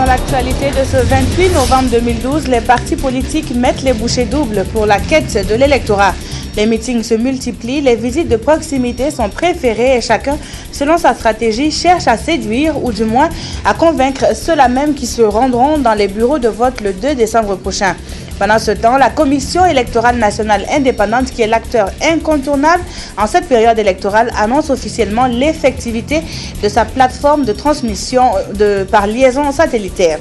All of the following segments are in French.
Dans l'actualité de ce 28 novembre 2012, les partis politiques mettent les bouchées doubles pour la quête de l'électorat. Les meetings se multiplient, les visites de proximité sont préférées et chacun, selon sa stratégie, cherche à séduire ou du moins à convaincre ceux-là même qui se rendront dans les bureaux de vote le 2 décembre prochain. Pendant ce temps, la Commission électorale nationale indépendante, qui est l'acteur incontournable en cette période électorale, annonce officiellement l'effectivité de sa plateforme de transmission par liaison satellitaire.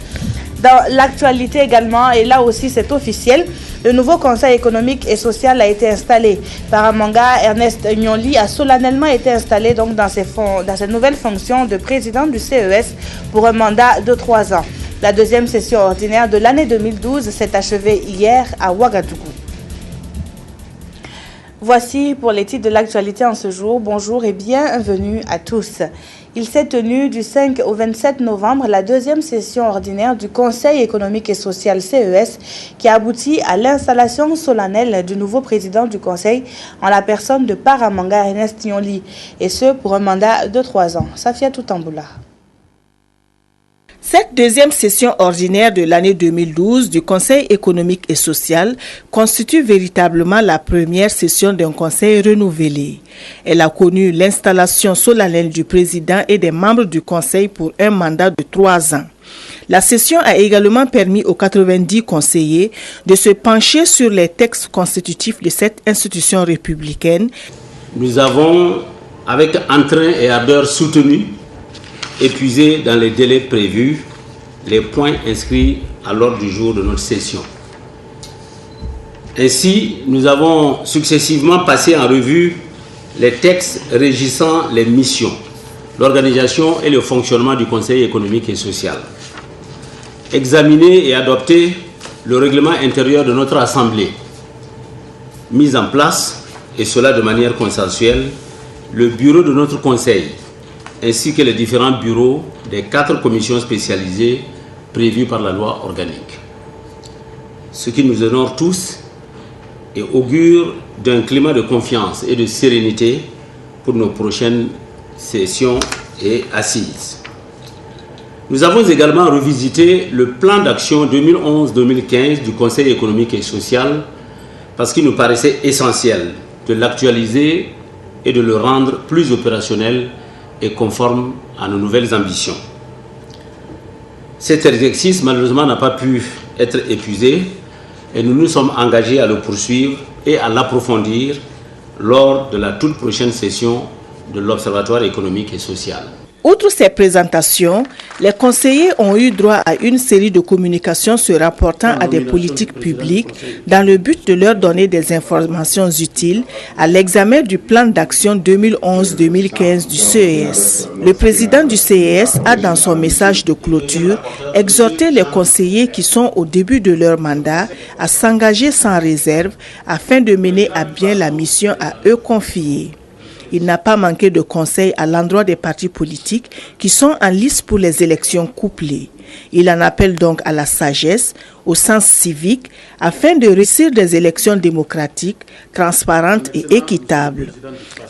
Dans l'actualité également, et là aussi c'est officiel, le nouveau Conseil économique et social a été installé. Paramanga Ernest Nyonli a solennellement été installé donc dans ses nouvelles fonctions de président du CES pour un mandat de 3 ans. La deuxième session ordinaire de l'année 2012 s'est achevée hier à Ouagadougou. Voici pour les titres de l'actualité en ce jour. Bonjour et bienvenue à tous. Il s'est tenu du 5 au 27 novembre la deuxième session ordinaire du Conseil économique et social CES qui a abouti à l'installation solennelle du nouveau président du Conseil en la personne de Paramanga Ernest Nyonli, et ce pour un mandat de 3 ans. Safia Toutamboula. Cette deuxième session ordinaire de l'année 2012 du Conseil économique et social constitue véritablement la première session d'un conseil renouvelé. Elle a connu l'installation solennelle du président et des membres du conseil pour un mandat de 3 ans. La session a également permis aux 90 conseillers de se pencher sur les textes constitutifs de cette institution républicaine. Nous avons, avec entrain et ardeur soutenu, épuiser dans les délais prévus les points inscrits à l'ordre du jour de notre session. Ainsi, nous avons successivement passé en revue les textes régissant les missions, l'organisation et le fonctionnement du Conseil économique et social. Examiné et adopté le règlement intérieur de notre Assemblée. Mis en place, et cela de manière consensuelle, le bureau de notre Conseil, ainsi que les différents bureaux des 4 commissions spécialisées prévues par la loi organique. Ce qui nous honore tous et augure d'un climat de confiance et de sérénité pour nos prochaines sessions et assises. Nous avons également revisité le plan d'action 2011-2015 du Conseil économique et social parce qu'il nous paraissait essentiel de l'actualiser et de le rendre plus opérationnel et conforme à nos nouvelles ambitions. Cet exercice, malheureusement, n'a pas pu être épuisé et nous nous sommes engagés à le poursuivre et à l'approfondir lors de la toute prochaine session de l'Observatoire économique et social. Outre ces présentations, les conseillers ont eu droit à une série de communications se rapportant à des politiques publiques dans le but de leur donner des informations utiles à l'examen du plan d'action 2011-2015 du CES. Le président du CES a, dans son message de clôture, exhorté les conseillers qui sont au début de leur mandat à s'engager sans réserve afin de mener à bien la mission à eux confiée. Il n'a pas manqué de conseils à l'endroit des partis politiques qui sont en lice pour les élections couplées. Il en appelle donc à la sagesse, au sens civique, afin de réussir des élections démocratiques, transparentes et équitables.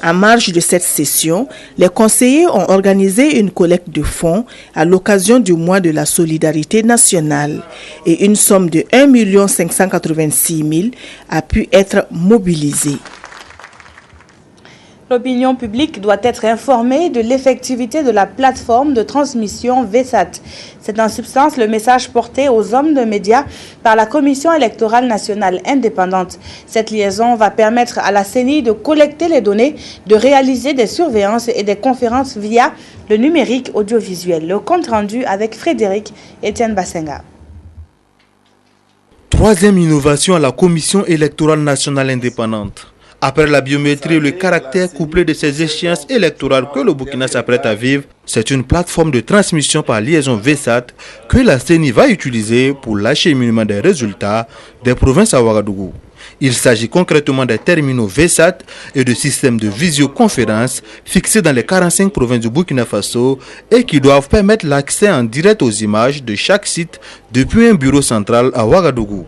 En marge de cette session, les conseillers ont organisé une collecte de fonds à l'occasion du mois de la solidarité nationale et une somme de 1 586 000 a pu être mobilisée. L'opinion publique doit être informée de l'effectivité de la plateforme de transmission VSAT. C'est en substance le message porté aux hommes de médias par la Commission électorale nationale indépendante. Cette liaison va permettre à la CENI de collecter les données, de réaliser des surveillances et des conférences via le numérique audiovisuel. Le compte rendu avec Frédéric Etienne Bassenga. Troisième innovation à la Commission électorale nationale indépendante. Après la biométrie et le caractère couplé de ces échéances électorales que le Burkina s'apprête à vivre, c'est une plateforme de transmission par liaison VSAT que la CENI va utiliser pour l'acheminement des résultats des provinces à Ouagadougou. Il s'agit concrètement des terminaux VSAT et de systèmes de visioconférence fixés dans les 45 provinces du Burkina Faso et qui doivent permettre l'accès en direct aux images de chaque site depuis un bureau central à Ouagadougou.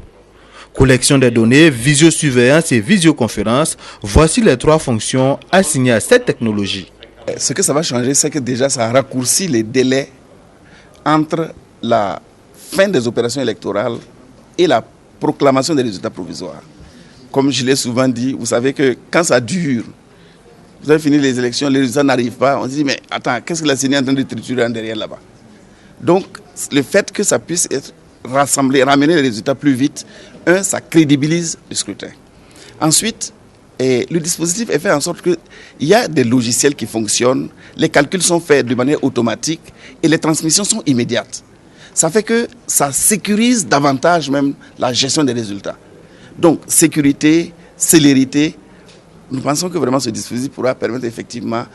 Collection des données, visiosurveillance et visioconférence, voici les 3 fonctions assignées à cette technologie. Ce que ça va changer, c'est que déjà ça raccourcit les délais entre la fin des opérations électorales et la proclamation des résultats provisoires. Comme je l'ai souvent dit, vous savez que quand ça dure, vous avez fini les élections, les résultats n'arrivent pas, on se dit mais attends, qu'est-ce que la CENI est en train de triturer en derrière là-bas? Donc le fait que ça puisse être rassemblé, ramener les résultats plus vite, ça crédibilise le scrutin. Ensuite, le dispositif est fait en sorte qu'il y a des logiciels qui fonctionnent, les calculs sont faits de manière automatique et les transmissions sont immédiates. Ça fait que ça sécurise davantage même la gestion des résultats. Donc, sécurité, célérité, nous pensons que vraiment ce dispositif pourra permettre effectivement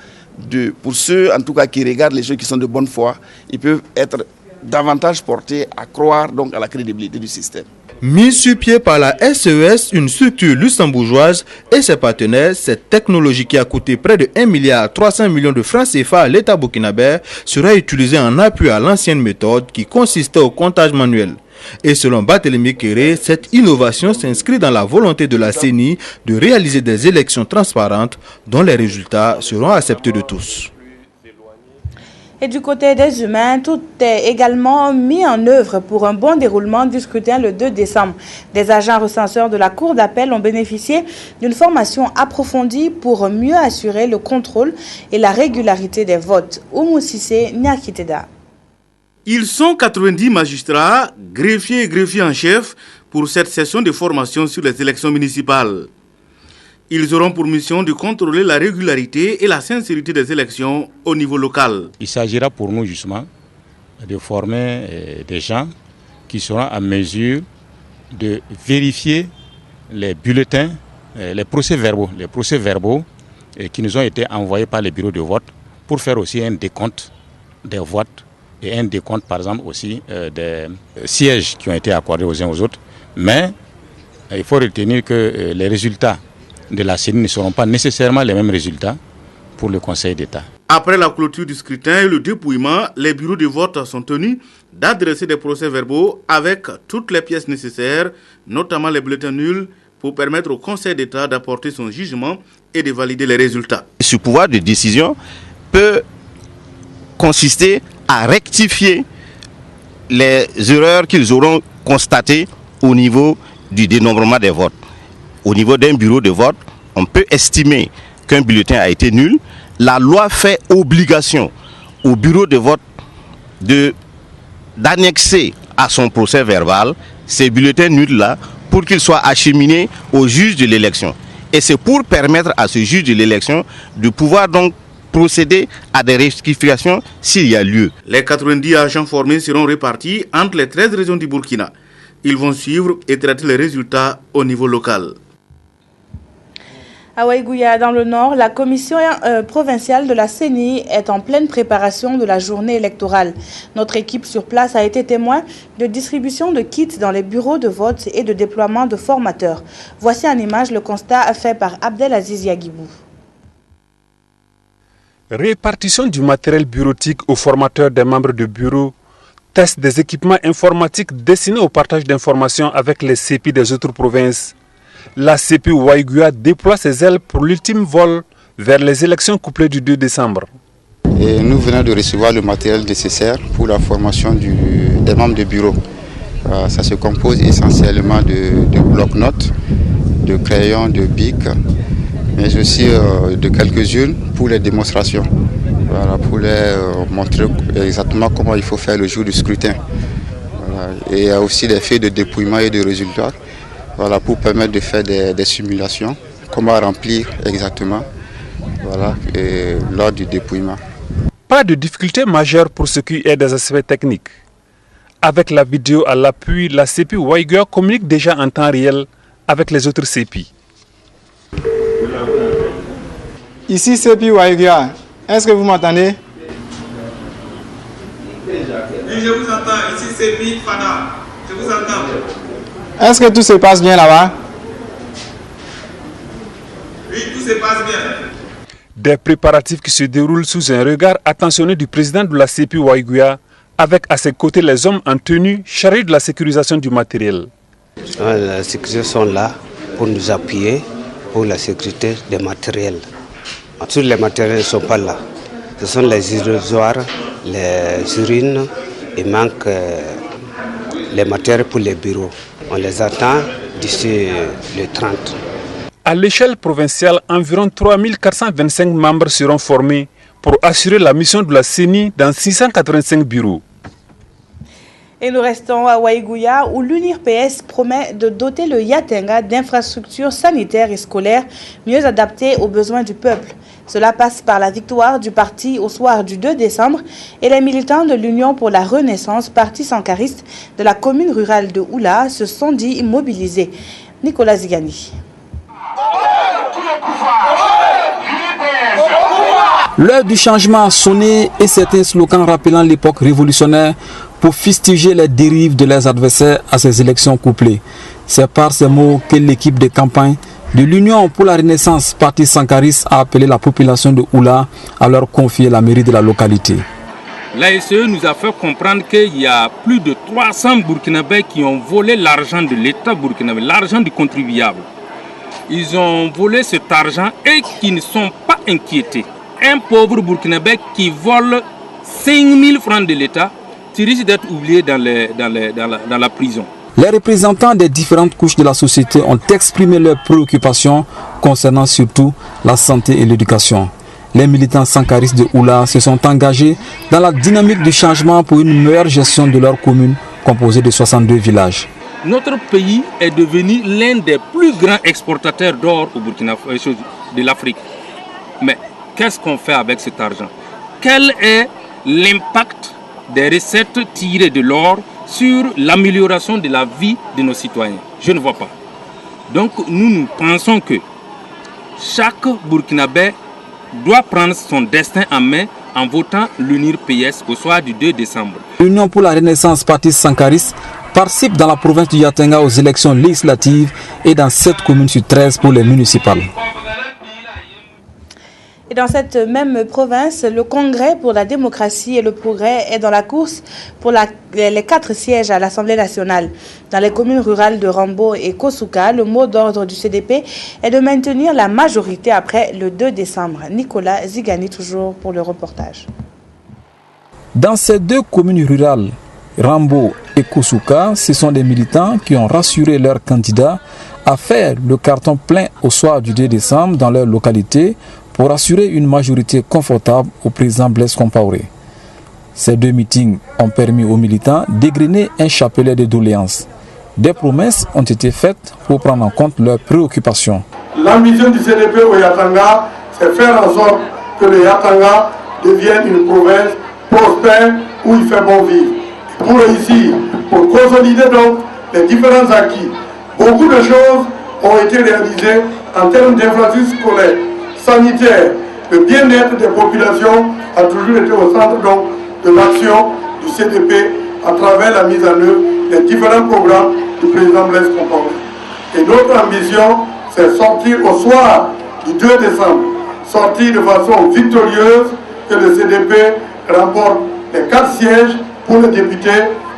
pour ceux en tout cas qui regardent les choses qui sont de bonne foi, ils peuvent être davantage portés à croire donc à la crédibilité du système. Mise sur pied par la SES, une structure luxembourgeoise et ses partenaires, cette technologie qui a coûté près de 1,3 milliard de francs CFA à l'État burkinabé sera utilisée en appui à l'ancienne méthode qui consistait au comptage manuel. Et selon Barthélemy Kéré, cette innovation s'inscrit dans la volonté de la CENI de réaliser des élections transparentes dont les résultats seront acceptés de tous. Et du côté des humains, tout est également mis en œuvre pour un bon déroulement du scrutin le 2 décembre. Des agents recenseurs de la Cour d'appel ont bénéficié d'une formation approfondie pour mieux assurer le contrôle et la régularité des votes. Oumou Sissé Nyakiteda. Ils sont 90 magistrats, greffiers et greffiers en chef pour cette session de formation sur les élections municipales. Ils auront pour mission de contrôler la régularité et la sincérité des élections au niveau local. Il s'agira pour nous justement de former des gens qui seront à mesure de vérifier les bulletins, les procès-verbaux qui nous ont été envoyés par les bureaux de vote pour faire aussi un décompte des votes et un décompte par exemple aussi des sièges qui ont été accordés aux uns aux autres. Mais il faut retenir que les résultats de la CENI ne seront pas nécessairement les mêmes résultats pour le Conseil d'État. Après la clôture du scrutin et le dépouillement, les bureaux de vote sont tenus d'adresser des procès-verbaux avec toutes les pièces nécessaires, notamment les bulletins nuls, pour permettre au Conseil d'État d'apporter son jugement et de valider les résultats. Ce pouvoir de décision peut consister à rectifier les erreurs qu'ils auront constatées au niveau du dénombrement des votes. Au niveau d'un bureau de vote, on peut estimer qu'un bulletin a été nul. La loi fait obligation au bureau de vote d'annexer à son procès verbal ces bulletins nuls-là pour qu'ils soient acheminés au juge de l'élection. Et c'est pour permettre à ce juge de l'élection de pouvoir donc procéder à des rectifications s'il y a lieu. Les 90 agents formés seront répartis entre les 13 régions du Burkina. Ils vont suivre et traiter les résultats au niveau local. À Waïgouya, dans le Nord, la commission provinciale de la CENI est en pleine préparation de la journée électorale. Notre équipe sur place a été témoin de distribution de kits dans les bureaux de vote et de déploiement de formateurs. Voici en image le constat fait par Abdelaziz Yagibou. Répartition du matériel bureautique aux formateurs des membres de bureau, test des équipements informatiques destinés au partage d'informations avec les CEPI des autres provinces. La CEPI Waïgouya déploie ses ailes pour l'ultime vol vers les élections couplées du 2 décembre. Et nous venons de recevoir le matériel nécessaire pour la formation des membres de bureau. Ça se compose essentiellement de blocs-notes, de crayons, de bics, mais aussi de quelques-unes pour les démonstrations. Voilà, pour les montrer exactement comment il faut faire le jour du scrutin. Voilà. Et il y a aussi des feuilles de dépouillement et de résultats. Voilà, pour permettre de faire des simulations, comment remplir exactement lors du dépouillement. Pas de difficulté majeure pour ce qui est des aspects techniques. Avec la vidéo à l'appui, la CEPI Waïgouya communique déjà en temps réel avec les autres CEPI. Ici CEPI Waïgouya, est-ce que vous m'entendez? Oui, je vous entends. Ici CEPI Fana, je vous entends. Est-ce que tout se passe bien là-bas? Oui, tout se passe bien. Des préparatifs qui se déroulent sous un regard attentionné du président de la CEPI Waïgouya, avec à ses côtés les hommes en tenue chargés de la sécurisation du matériel. Les sécurités sont là pour nous appuyer pour la sécurité des matériels. Tous les matériels ne sont pas là. Ce sont les illusoires, les urines, il manque les matériels pour les bureaux. On les attend d'ici le 30. À l'échelle provinciale, environ 3425 membres seront formés pour assurer la mission de la CENI dans 685 bureaux. Et nous restons à Waïgouya où l'UNIRPS promet de doter le Yatenga d'infrastructures sanitaires et scolaires mieux adaptées aux besoins du peuple. Cela passe par la victoire du parti au soir du 2 décembre et les militants de l'Union pour la Renaissance, parti sankariste de la commune rurale de Oula, se sont dit mobilisés. Nicolas Zigani. L'heure du changement a sonné et certains slogans rappelant l'époque révolutionnaire pour fustiger les dérives de leurs adversaires à ces élections couplées. C'est par ces mots que l'équipe de campagne de l'Union pour la Renaissance, parti sankariste, a appelé la population de Oula à leur confier la mairie de la localité. L'ASE nous a fait comprendre qu'il y a plus de 300 Burkinabés qui ont volé l'argent de l'État burkinabé, l'argent du contribuable. Ils ont volé cet argent et qui ne sont pas inquiétés. Un pauvre Burkinabé qui vole 5 000 francs de l'État, tu risques d'être oublié dans la prison. Les représentants des différentes couches de la société ont exprimé leurs préoccupations concernant surtout la santé et l'éducation. Les militants sankaristes de Oula se sont engagés dans la dynamique du changement pour une meilleure gestion de leur commune composée de 62 villages. Notre pays est devenu l'un des plus grands exportateurs d'or au Burkina Faso de l'Afrique. Mais qu'est-ce qu'on fait avec cet argent? Quel est l'impact des recettes tirées de l'or sur l'amélioration de la vie de nos citoyens? Je ne vois pas. Donc nous pensons que chaque Burkinabé doit prendre son destin en main en votant l'UNIRPS au soir du 2 décembre. L'Union pour la Renaissance, parti sankariste, participe dans la province du Yatenga aux élections législatives et dans 7 communes sur 13 pour les municipales. Et dans cette même province, le Congrès pour la démocratie et le progrès est dans la course pour les 4 sièges à l'Assemblée nationale. Dans les communes rurales de Rambo et Kosuka, le mot d'ordre du CDP est de maintenir la majorité après le 2 décembre. Nicolas Zigani, toujours pour le reportage. Dans ces 2 communes rurales, Rambo et Kosuka, ce sont des militants qui ont rassuré leurs candidats à faire le carton plein au soir du 2 décembre dans leur localité pour assurer une majorité confortable au président Blaise Compaoré. Ces 2 meetings ont permis aux militants d'égrener un chapelet de doléances. Des promesses ont été faites pour prendre en compte leurs préoccupations. L'ambition du CDP au Yatanga, c'est faire en sorte que le Yatanga devienne une province prospère où il fait bon vivre. Pour réussir, pour consolider donc les différents acquis, beaucoup de choses ont été réalisées en termes d'infrastructures scolaires, sanitaires. Le bien-être des populations a toujours été au centre donc, de l'action du CDP à travers la mise en œuvre des différents programmes du président Blaise Compaoré. Et notre ambition, c'est sortir au soir du 2 décembre, sortir de façon victorieuse, que le CDP remporte les 4 sièges pour les députés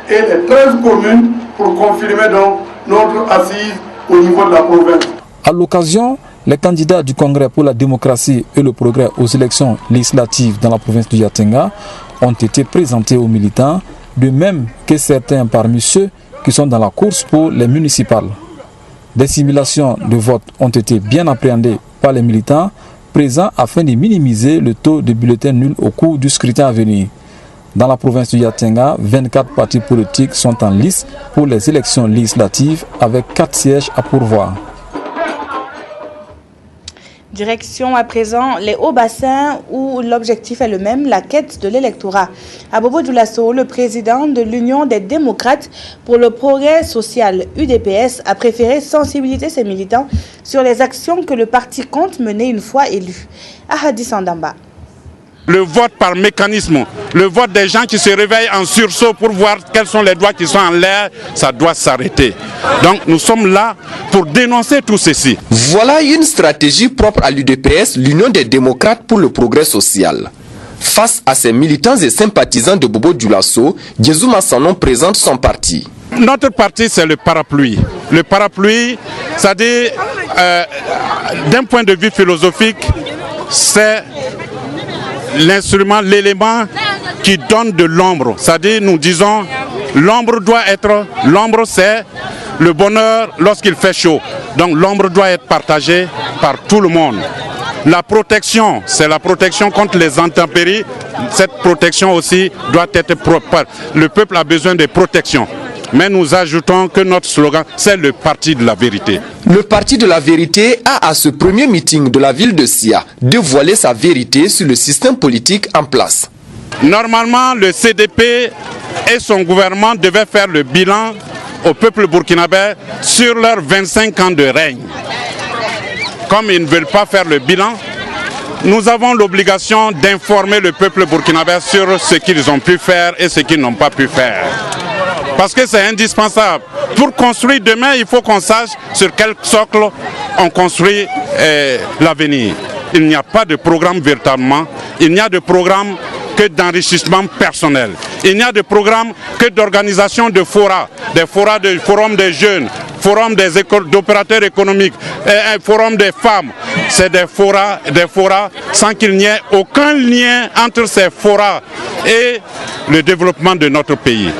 et les 13 communes pour confirmer donc notre assise au niveau de la province. À l'occasion, les candidats du Congrès pour la démocratie et le progrès aux élections législatives dans la province du Yatenga ont été présentés aux militants, de même que certains parmi ceux qui sont dans la course pour les municipales. Des simulations de vote ont été bien appréhendées par les militants présents afin de minimiser le taux de bulletins nuls au cours du scrutin à venir. Dans la province du Yatenga, 24 partis politiques sont en lice pour les élections législatives avec 4 sièges à pourvoir. Direction à présent les Hauts-Bassins où l'objectif est le même, la quête de l'électorat. À Bobo Dioulasso, le président de l'Union des démocrates pour le progrès social UDPS a préféré sensibiliser ses militants sur les actions que le parti compte mener une fois élu. Ahadi Sandamba. Le vote par mécanisme, le vote des gens qui se réveillent en sursaut pour voir quels sont les doigts qui sont en l'air, ça doit s'arrêter. Donc nous sommes là pour dénoncer tout ceci. Voilà une stratégie propre à l'UDPS, l'Union des démocrates pour le progrès social. Face à ces militants et sympathisants de Bobo Dioulasso, Djezouma Sanon présente son parti. Notre parti, c'est le parapluie. Le parapluie, c'est-à-dire, d'un point de vue philosophique, c'est l'instrument, l'élément qui donne de l'ombre. C'est-à-dire, nous disons, L'ombre c'est le bonheur lorsqu'il fait chaud. Donc l'ombre doit être partagée par tout le monde. La protection, c'est la protection contre les intempéries. Cette protection aussi doit être propre. Le peuple a besoin de protection. Mais nous ajoutons que notre slogan, c'est le parti de la vérité. Le parti de la vérité a à ce premier meeting de la ville de Sia dévoilé sa vérité sur le système politique en place. Normalement, le CDP et son gouvernement devaient faire le bilan au peuple burkinabé sur leurs 25 ans de règne. Comme ils ne veulent pas faire le bilan, nous avons l'obligation d'informer le peuple burkinabé sur ce qu'ils ont pu faire et ce qu'ils n'ont pas pu faire. Parce que c'est indispensable. Pour construire demain, il faut qu'on sache sur quel socle on construit l'avenir. Il n'y a pas de programme véritablement, il n'y a de programme que d'enrichissement personnel. Il n'y a de programme que d'organisation de forats, des forums des jeunes, forum des écoles d'opérateurs économiques, un forum des femmes. C'est des forats sans qu'il n'y ait aucun lien entre ces forats et le développement de notre pays.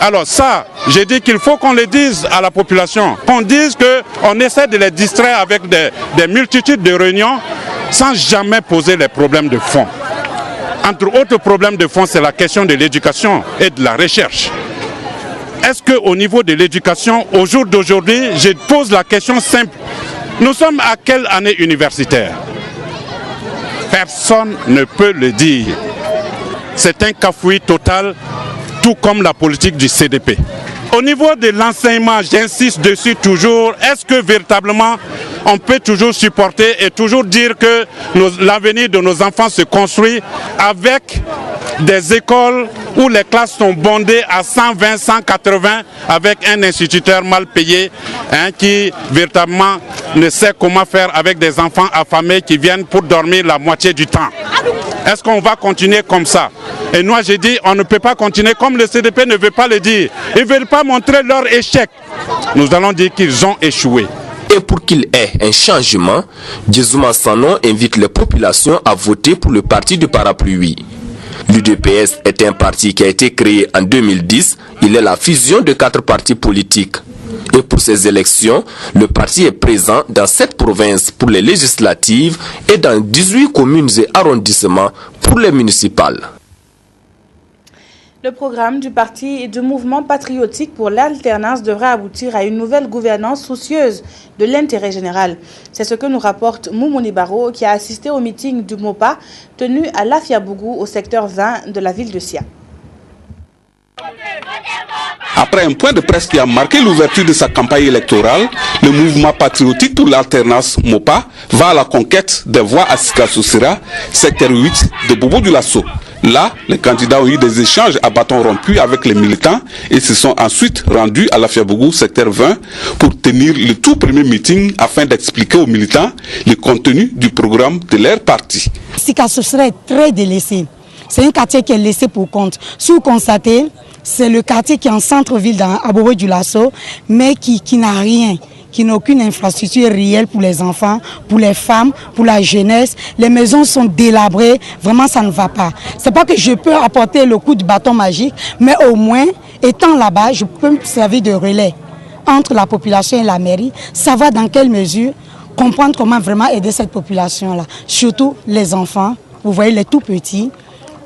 Alors ça, j'ai dit qu'il faut qu'on le dise à la population, qu'on dise qu'on essaie de les distraire avec des multitudes de réunions sans jamais poser les problèmes de fond. Entre autres problèmes de fond, c'est la question de l'éducation et de la recherche. Est-ce qu'au niveau de l'éducation, au jour d'aujourd'hui, je pose la question simple. Nous sommes à quelle année universitaire? Personne ne peut le dire. C'est un cafouillis total, tout comme la politique du CDP. Au niveau de l'enseignement, j'insiste dessus toujours, est-ce que véritablement on peut toujours supporter et toujours dire que l'avenir de nos enfants se construit avec des écoles où les classes sont bondées à 120, 180 avec un instituteur mal payé qui véritablement ne sait comment faire avec des enfants affamés qui viennent pour dormir la moitié du temps. Est-ce qu'on va continuer comme ça? Et moi j'ai dit on ne peut pas continuer comme le CDP ne veut pas le dire. Ils ne veulent pas montrer leur échec. Nous allons dire qu'ils ont échoué. Et pour qu'il ait un changement, Djezouma Sanon invite les populations à voter pour le parti de parapluie. L'UDPS est un parti qui a été créé en 2010. Il est la fusion de 4 partis politiques. Et pour ces élections, le parti est présent dans 7 provinces pour les législatives et dans 18 communes et arrondissements pour les municipales. Le programme du parti et du mouvement patriotique pour l'alternance devra aboutir à une nouvelle gouvernance soucieuse de l'intérêt général. C'est ce que nous rapporte Moumouni Baro qui a assisté au meeting du MOPA tenu à Lafiabougou au secteur 20 de la ville de Sia. Après un point de presse qui a marqué l'ouverture de sa campagne électorale, le mouvement patriotique pour l'alternance MOPA va à la conquête des voix à Sika Soussira, secteur 8 de Bobo Dioulasso. Là, les candidats ont eu des échanges à bâton rompu avec les militants et se sont ensuite rendus à Lafiabougou, secteur 20, pour tenir le tout premier meeting afin d'expliquer aux militants le contenu du programme de leur parti. Sika Soussira est très délaissé. C'est un quartier qui est laissé pour compte. Si vous constatez, c'est le quartier qui est en centre-ville à Bobo Dioulasso, mais qui n'a rien, qui n'a aucune infrastructure réelle pour les enfants, pour les femmes, pour la jeunesse. Les maisons sont délabrées, vraiment ça ne va pas. C'est pas que je peux apporter le coup de bâton magique, mais au moins, étant là-bas, je peux me servir de relais entre la population et la mairie, savoir dans quelle mesure, comprendre comment vraiment aider cette population-là. Surtout les enfants, vous voyez les tout petits,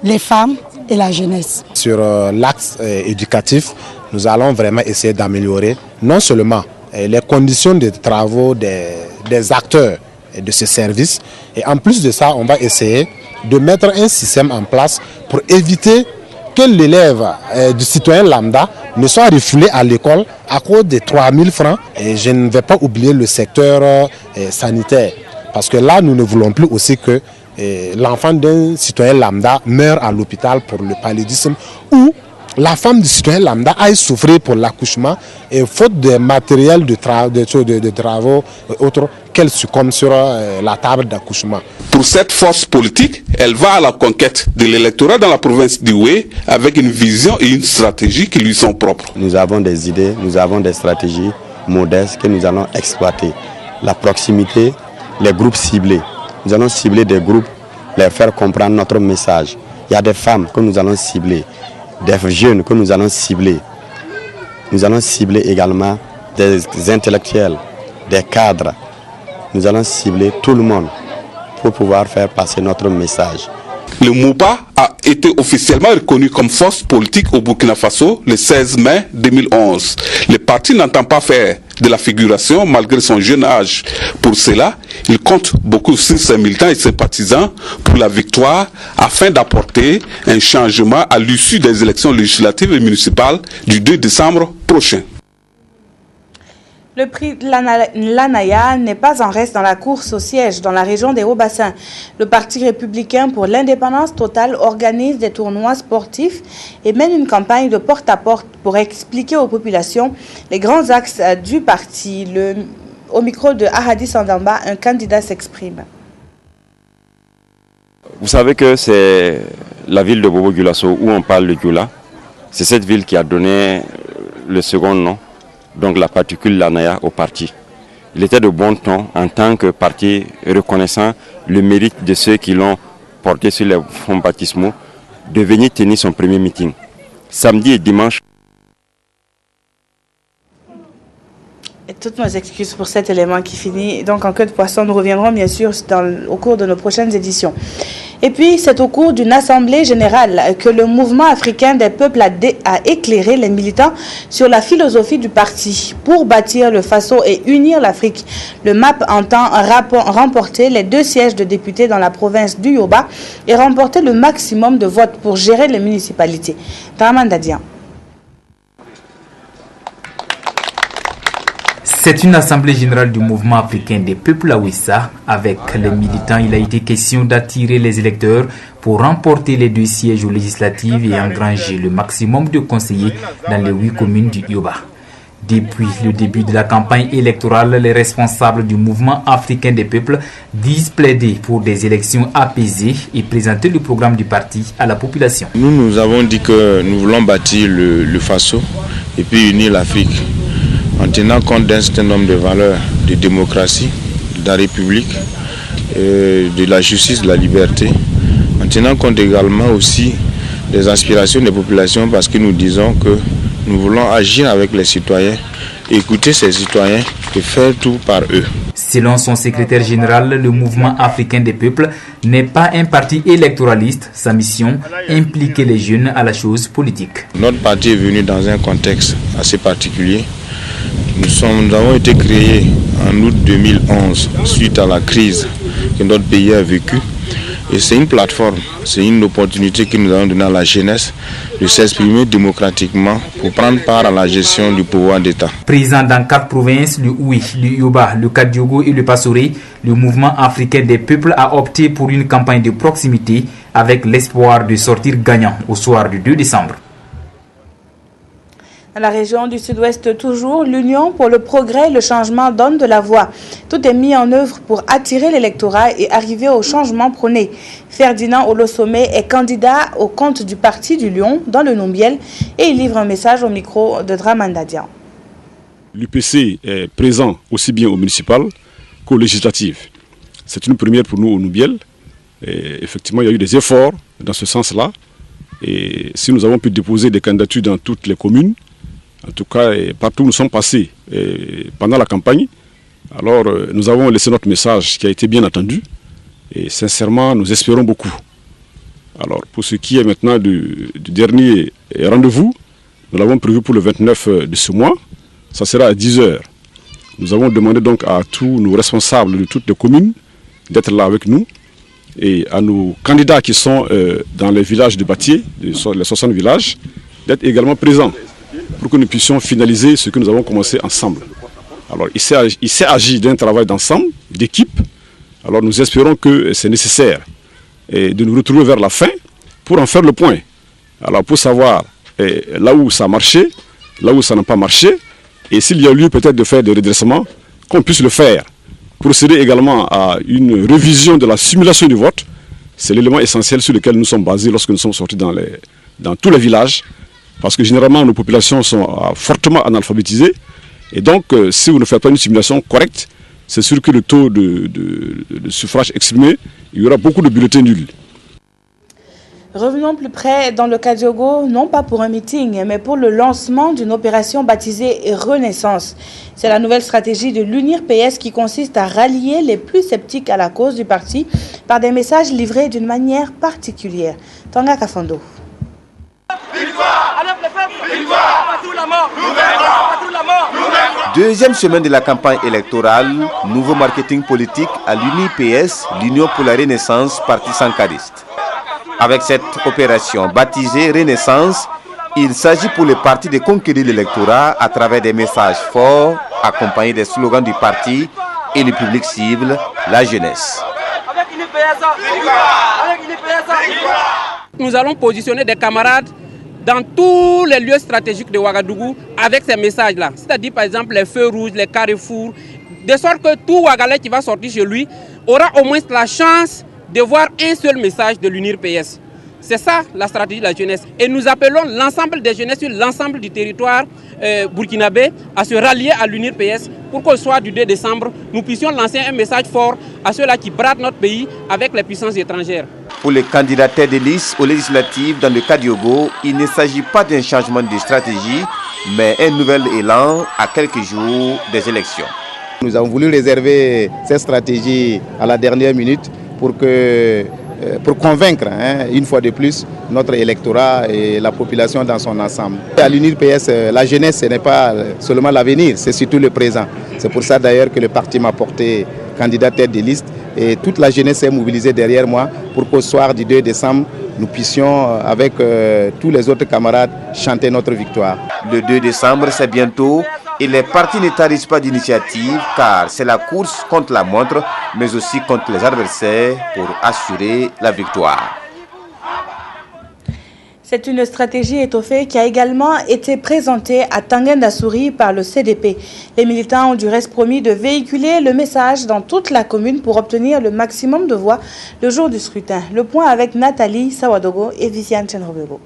les femmes et la jeunesse. Sur l'axe éducatif, nous allons vraiment essayer d'améliorer non seulement les conditions de travaux des acteurs de ce service, et en plus de ça, on va essayer de mettre un système en place pour éviter que l'élève du citoyen lambda ne soit refoulé à l'école à cause de 3 000 francs. Et je ne vais pas oublier le secteur sanitaire, parce que là, nous ne voulons plus aussi que l'enfant d'un citoyen lambda meurt à l'hôpital pour le paludisme, ou la femme du citoyen lambda aille souffrir pour l'accouchement et faute de matériel de travaux autres qu'elle succombe sur la table d'accouchement. Pour cette force politique, elle va à la conquête de l'électorat dans la province d'Ioué avec une vision et une stratégie qui lui sont propres. Nous avons des idées, nous avons des stratégies modestes que nous allons exploiter. La proximité, les groupes ciblés. Nous allons cibler des groupes, les faire comprendre notre message. Il y a des femmes que nous allons cibler, des jeunes que nous allons cibler. Nous allons cibler également des intellectuels, des cadres. Nous allons cibler tout le monde pour pouvoir faire passer notre message. Le MOPA a été officiellement reconnu comme force politique au Burkina Faso le 16 mai 2011. Le parti n'entend pas faire de la figuration malgré son jeune âge. Pour cela, il compte beaucoup sur ses militants et ses partisans pour la victoire afin d'apporter un changement à l'issue des élections législatives et municipales du 2 décembre prochain. Le prix de l'Anaya n'est pas en reste dans la course au siège dans la région des Hauts-Bassins. Le Parti républicain pour l'indépendance totale organise des tournois sportifs et mène une campagne de porte-à-porte pour expliquer aux populations les grands axes du parti. Au micro de Ahadi Sandamba, un candidat s'exprime. Vous savez que c'est la ville de Bobo-Dioulasso où on parle de Dioula. C'est cette ville qui a donné le second nom, donc la particule l'Anaya au parti. Il était de bon ton en tant que parti reconnaissant le mérite de ceux qui l'ont porté sur les fonds baptismaux de venir tenir son premier meeting. Samedi et dimanche. Et toutes nos excuses pour cet élément qui finit. Donc en queue de poisson, nous reviendrons bien sûr au cours de nos prochaines éditions. Et puis, c'est au cours d'une assemblée générale que le mouvement africain des peuples a éclairé les militants sur la philosophie du parti pour bâtir le Faso et unir l'Afrique. Le MAP entend remporter les 2 sièges de députés dans la province du Yoba et remporter le maximum de votes pour gérer les municipalités. Dramandadian. C'est une assemblée générale du mouvement africain des peuples à Ouissa. Avec les militants, il a été question d'attirer les électeurs pour remporter les 2 sièges aux législatives et engranger le maximum de conseillers dans les 8 communes du Yoba. Depuis le début de la campagne électorale, les responsables du mouvement africain des peuples disent plaider pour des élections apaisées et présenter le programme du parti à la population. Nous avons dit que nous voulons bâtir le Faso et puis unir l'Afrique, en tenant compte d'un certain nombre de valeurs de démocratie, de la République, de la justice, de la liberté, en tenant compte également aussi des aspirations des populations, parce que nous disons que nous voulons agir avec les citoyens, écouter ces citoyens et faire tout par eux. Selon son secrétaire général, le mouvement africain des peuples n'est pas un parti électoraliste. Sa mission, impliquer les jeunes à la chose politique. Notre parti est venu dans un contexte assez particulier. Nous avons été créés en août 2011 suite à la crise que notre pays a vécue. Et c'est une plateforme, c'est une opportunité que nous avons donnée à la jeunesse de s'exprimer démocratiquement pour prendre part à la gestion du pouvoir d'État. Présent dans 4 provinces, le Oui, le Yoba, le Kadiogo et le Passoré, le mouvement africain des peuples a opté pour une campagne de proximité avec l'espoir de sortir gagnant au soir du 2 décembre. Dans la région du Sud-Ouest toujours, l'Union pour le progrès et le changement donne de la voix. Tout est mis en œuvre pour attirer l'électorat et arriver au changement prôné. Ferdinand Olosome est candidat au compte du Parti du Lion dans le Nombiel et il livre un message au micro de Dramandadian. L'UPC est présent aussi bien au municipal qu'au législatif. C'est une première pour nous au Nombiel. Et effectivement, il y a eu des efforts dans ce sens-là. Et si nous avons pu déposer des candidatures dans toutes les communes, en tout cas, partout où nous sommes passés pendant la campagne, alors nous avons laissé notre message qui a été bien entendu et sincèrement, nous espérons beaucoup. Alors, pour ce qui est maintenant du dernier rendez-vous, nous l'avons prévu pour le 29 de ce mois, ça sera à 10 h. Nous avons demandé donc à tous nos responsables de toutes les communes d'être là avec nous et à nos candidats qui sont dans les villages de Batié, les 60 villages, d'être également présents, pour que nous puissions finaliser ce que nous avons commencé ensemble. Alors, il s'est agi d'un travail d'ensemble, d'équipe. Alors, nous espérons que c'est nécessaire de nous retrouver vers la fin pour en faire le point. Alors, pour savoir là où ça a marché, là où ça n'a pas marché, et s'il y a lieu peut-être de faire des redressements, qu'on puisse le faire. Procéder également à une révision de la simulation du vote. C'est l'élément essentiel sur lequel nous sommes basés lorsque nous sommes sortis dans tous les villages. Parce que généralement, nos populations sont fortement analphabétisées. Et donc, si vous ne faites pas une simulation correcte, c'est sûr que le taux de suffrage exprimé, il y aura beaucoup de bulletins nuls. Revenons plus près dans le Kadiogo, non pas pour un meeting, mais pour le lancement d'une opération baptisée Renaissance. C'est la nouvelle stratégie de l'UNIR PS qui consiste à rallier les plus sceptiques à la cause du parti par des messages livrés d'une manière particulière. Tanga Kafando. Deuxième semaine de la campagne électorale, nouveau marketing politique à l'UNIR PS, l'Union pour la Renaissance, parti sankariste. Avec cette opération baptisée Renaissance, il s'agit pour le parti de conquérir l'électorat à travers des messages forts, accompagnés des slogans du parti et le public cible, la jeunesse. Nous allons positionner des camarades dans tous les lieux stratégiques de Ouagadougou avec ces messages-là. C'est-à-dire par exemple les feux rouges, les carrefours, de sorte que tout Ouagalais qui va sortir chez lui aura au moins la chance de voir un seul message de l'UNIR PS. C'est ça la stratégie de la jeunesse. Et nous appelons l'ensemble des jeunesses sur l'ensemble du territoire burkinabé à se rallier à l'UNIR PS pour qu'au soir du 2 décembre, nous puissions lancer un message fort à ceux-là qui bradent notre pays avec les puissances étrangères. Pour les candidats tête de liste aux législatives dans le Kadiogo, il ne s'agit pas d'un changement de stratégie, mais un nouvel élan à quelques jours des élections. Nous avons voulu réserver cette stratégie à la dernière minute pour convaincre, une fois de plus, notre électorat et la population dans son ensemble. À l'UNIR PS, la jeunesse, ce n'est pas seulement l'avenir, c'est surtout le présent. C'est pour ça d'ailleurs que le parti m'a porté candidat tête de liste et toute la jeunesse est mobilisée derrière moi pour qu'au soir du 2 décembre, nous puissions, avec tous les autres camarades, chanter notre victoire. Le 2 décembre, c'est bientôt. Et les partis ne tarissent pas d'initiative car c'est la course contre la montre, mais aussi contre les adversaires pour assurer la victoire. C'est une stratégie étoffée qui a également été présentée à Tangendasouri par le CDP. Les militants ont du reste promis de véhiculer le message dans toute la commune pour obtenir le maximum de voix le jour du scrutin. Le point avec Nathalie Sawadogo et Viviane Chenrobego.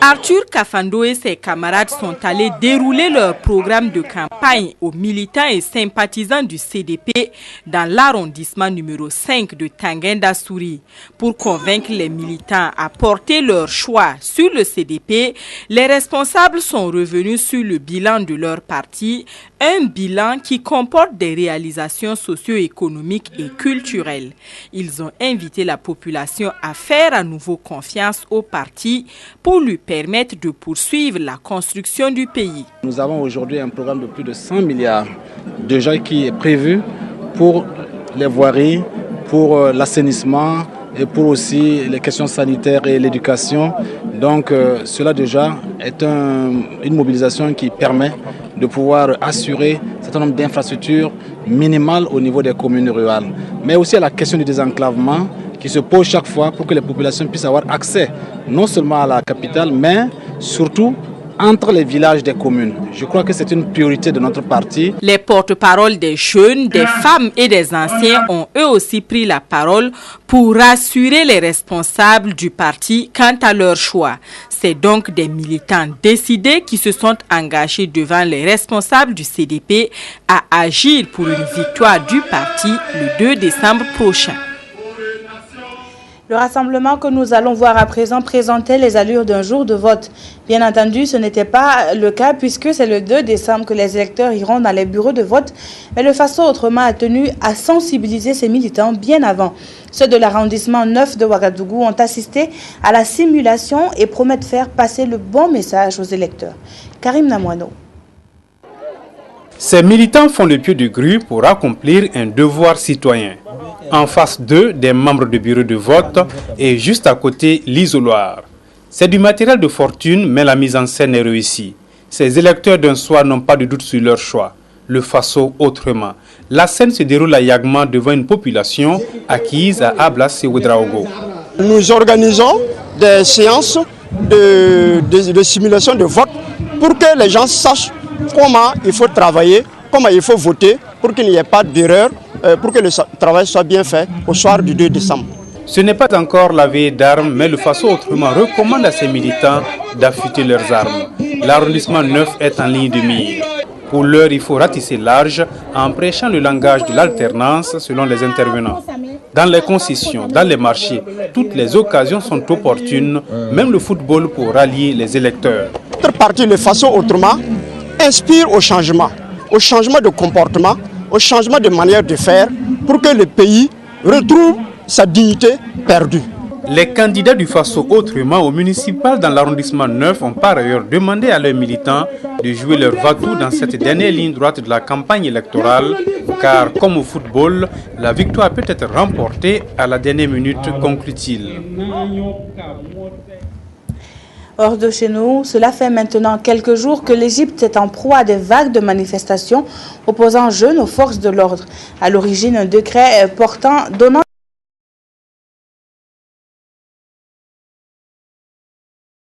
Arthur Kafando et ses camarades sont allés dérouler leur programme de campagne aux militants et sympathisants du CDP dans l'arrondissement numéro 5 de Tangendasouri. Pour convaincre les militants à porter leur choix sur le CDP, les responsables sont revenus sur le bilan de leur parti, un bilan qui comporte des réalisations socio-économiques et culturelles. Ils ont invité la population à faire à nouveau confiance au parti pour lui permettre de poursuivre la construction du pays. Nous avons aujourd'hui un programme de plus de 100 milliards déjà qui est prévu pour les voiries, pour l'assainissement et pour aussi les questions sanitaires et l'éducation. Donc cela déjà est une mobilisation qui permet de pouvoir assurer un certain nombre d'infrastructures minimales au niveau des communes rurales. Mais aussi à la question du désenclavement qui se pose chaque fois pour que les populations puissent avoir accès non seulement à la capitale, mais surtout entre les villages des communes. Je crois que c'est une priorité de notre parti. Les porte-paroles des jeunes, des femmes et des anciens ont eux aussi pris la parole pour rassurer les responsables du parti quant à leur choix. C'est donc des militants décidés qui se sont engagés devant les responsables du CDP à agir pour une victoire du parti le 2 décembre prochain. Le rassemblement que nous allons voir à présent présentait les allures d'un jour de vote. Bien entendu, ce n'était pas le cas puisque c'est le 2 décembre que les électeurs iront dans les bureaux de vote. Mais le FASO autrement a tenu à sensibiliser ses militants bien avant. Ceux de l'arrondissement 9 de Ouagadougou ont assisté à la simulation et promettent faire passer le bon message aux électeurs. Karim Namouano. Ces militants font le pied du grue pour accomplir un devoir citoyen. En face d'eux, des membres du bureau de vote et juste à côté, l'isoloir. C'est du matériel de fortune, mais la mise en scène est réussie. Ces électeurs d'un soir n'ont pas de doute sur leur choix. Le FASO autrement. La scène se déroule à Yagma devant une population acquise à Ablas et Ouedraogo. Nous organisons des séances de simulation de vote pour que les gens sachent comment il faut travailler, comment il faut voter pour qu'il n'y ait pas d'erreur, pour que le travail soit bien fait au soir du 2 décembre. Ce n'est pas encore la veille d'armes, mais le FASO autrement recommande à ses militants d'affûter leurs armes. L'arrondissement 9 est en ligne de mire. Pour l'heure, il faut ratisser large en prêchant le langage de l'alternance selon les intervenants. Dans les concessions, dans les marchés, toutes les occasions sont opportunes, même le football pour rallier les électeurs. Notre parti, le Faso autrement, inspire au changement de comportement, au changement de manière de faire, pour que le pays retrouve sa dignité perdue. Les candidats du Faso autrement au municipal dans l'arrondissement 9 ont par ailleurs demandé à leurs militants de jouer leur va-tout dans cette dernière ligne droite de la campagne électorale, car comme au football, la victoire peut être remportée à la dernière minute, conclut-il. Hors de chez nous, cela fait maintenant quelques jours que l'Égypte est en proie à des vagues de manifestations opposant jeunes aux forces de l'ordre. À l'origine, un décret donnant